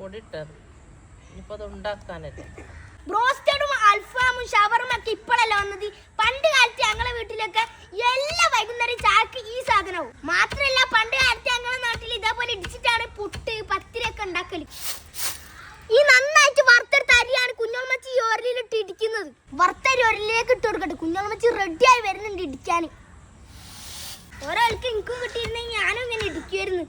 പൊടിയിട്ടത് ഇനിയിപ്പോൾ അത് ഉണ്ടാക്കാനല്ലേ. ബ്രോസ്റ്റഡും അൽഫാമും ഷവർമ്മ ഒക്കെ ഇപ്പോഴല്ല വന്നത്. പണ്ട് കാലത്ത് ഞങ്ങളെ വീട്ടിലൊക്കെ എല്ലാ വൈകുന്നേരം ചായക്ക് ഈ സാധനവും മാത്രമല്ല, പണ്ട് കാലത്ത് ഞങ്ങളെ നാട്ടിൽ ഇതേപോലെ ഇടിച്ചിട്ടാണ് പുട്ട് പത്തിരിയൊക്കെ ഉണ്ടാക്കല്. ഈ നന്നായിട്ട് വറുത്തെടുത്ത അരിയാണ് കുഞ്ഞോളമ്മച്ചി ഈ ഓരലിലിട്ട് ഇടിക്കുന്നത്. വറുത്തരി ഓരലിലേക്ക് ഇട്ട് കൊടുക്കട്ടെ. കുഞ്ഞോളമ്മച്ചി റെഡിയായി വരുന്നുണ്ട് ഇടിക്കാൻ. ഒരാൾക്ക് എനിക്കും കിട്ടിയിരുന്നെങ്കിൽ ഞാനും ഇങ്ങനെ ഇടിക്കുമായിരുന്നു.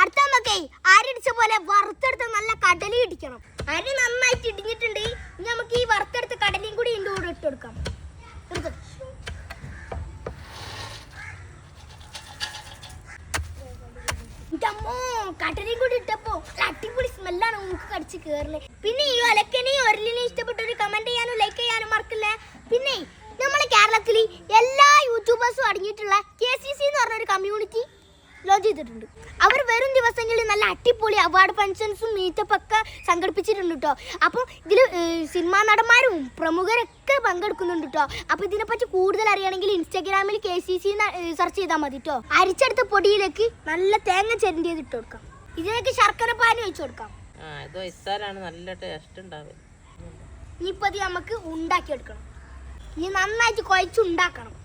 അടുത്ത നമുക്കേ അരിടിച്ച പോലെ വറുത്തെടുത്ത നല്ല കടലി ഇടിക്കണം. അരി നന്നായിട്ട് ഇടിഞ്ഞിട്ടുണ്ട്. ഇനി നമുക്ക് ഈ വറുത്തെടുത്ത കടലയും കൂടി ഇതിൻ്റെ കൂടെ ഇട്ട് കൊടുക്കാം. അമ്മോ, കടലയും കൂടി ഇട്ടപ്പോ അടിപൊളി സ്മെല്ലാണ് നമുക്ക് കടിച്ച് കയറുന്നത്. പിന്നെ ഈ ഒലക്കനെയും ഒരലിനെയും ഇഷ്ടപ്പെട്ട ഒരു കമന്റ് ചെയ്യാനും ലൈക്ക് ചെയ്യാനും മറക്കില്ല. പിന്നെ നമ്മളെ കേരളത്തിൽ എല്ലാ യൂട്യൂബേഴ്സും അടങ്ങിയിട്ടുള്ള KCC എന്ന് പറഞ്ഞൊരു കമ്മ്യൂണിറ്റി ലോഞ്ച് ചെയ്തിട്ടുണ്ട്. അവർ വരും ദിവസങ്ങളിൽ നല്ല അടിപൊളി അവാർഡ് ഫങ്ഷൻസും മീറ്റപ്പ് ഒക്കെ സംഘടിപ്പിച്ചിട്ടുണ്ട് കേട്ടോ. അപ്പോൾ ഇതിൽ സിനിമാ നടന്മാരും പ്രമുഖരൊക്കെ പങ്കെടുക്കുന്നുണ്ട് കേട്ടോ. അപ്പോൾ ഇതിനെപ്പറ്റി കൂടുതൽ അറിയണമെങ്കിൽ ഇൻസ്റ്റാഗ്രാമിൽ KCC സെർച്ച് ചെയ്താൽ മതി കേട്ടോ. അരിച്ചെടുത്ത പൊടിയിലേക്ക് നല്ല തേങ്ങ ചിരണ്ടി ചെയ്ത് ഇട്ട് കൊടുക്കാം. ഇതിലേക്ക് ശർക്കര പാനി ഒഴിച്ചു കൊടുക്കാം. നല്ല ടേസ്റ്റ് ഉണ്ടാവും. ഇനിയിപ്പോൾ അത് നമുക്ക് ഉണ്ടാക്കിയെടുക്കണം. ഇനി നന്നായിട്ട് കുഴച്ചുണ്ടാക്കണം.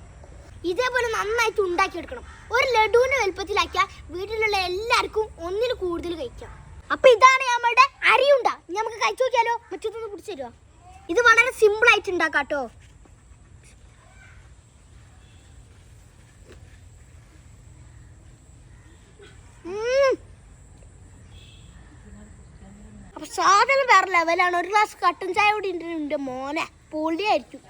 ഇതേപോലെ നന്നായിട്ട് ഉണ്ടാക്കിയെടുക്കണം. ഒരു ലഡുവിന്റെ വലുപ്പത്തിലാക്കിയാൽ വീട്ടിലുള്ള എല്ലാവർക്കും ഒന്നിൽ കൂടുതൽ കഴിക്കാം. അപ്പൊ ഇതാണ് നമ്മളുടെ അരിയുണ്ട. നമുക്ക് കഴിച്ചു നോക്കിയാലോ? മറ്റൊന്ന് പിടിച്ചു തരുമോ? ഇത് വളരെ സിമ്പിൾ ആയിട്ട് ഉണ്ടാക്കാട്ടോ. അപ്പൊ സാധനം വേറെ ലെവലാണ്. ഒരു ഗ്ലാസ് കട്ടൻ ചായ കൂടി ഉണ്ട് മോനെ, പൊളിയായിരിക്കും.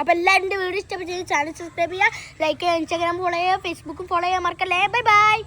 അപ്പോൾ എല്ലാവരും എൻ്റെ വീഡിയോ ഇഷ്ടപ്പെട്ട ചാനൽ സബ്സ്ക്രൈബ് ചെയ്യുക, ലൈക്ക് ചെയ്യുക, ഇൻസ്റ്റാഗ്രാം ഫോളോ ചെയ്യുക, ഫേസ്ബുക്കും ഫോളോ ചെയ്യാൻ മറക്കല്ലേ. Bye bye.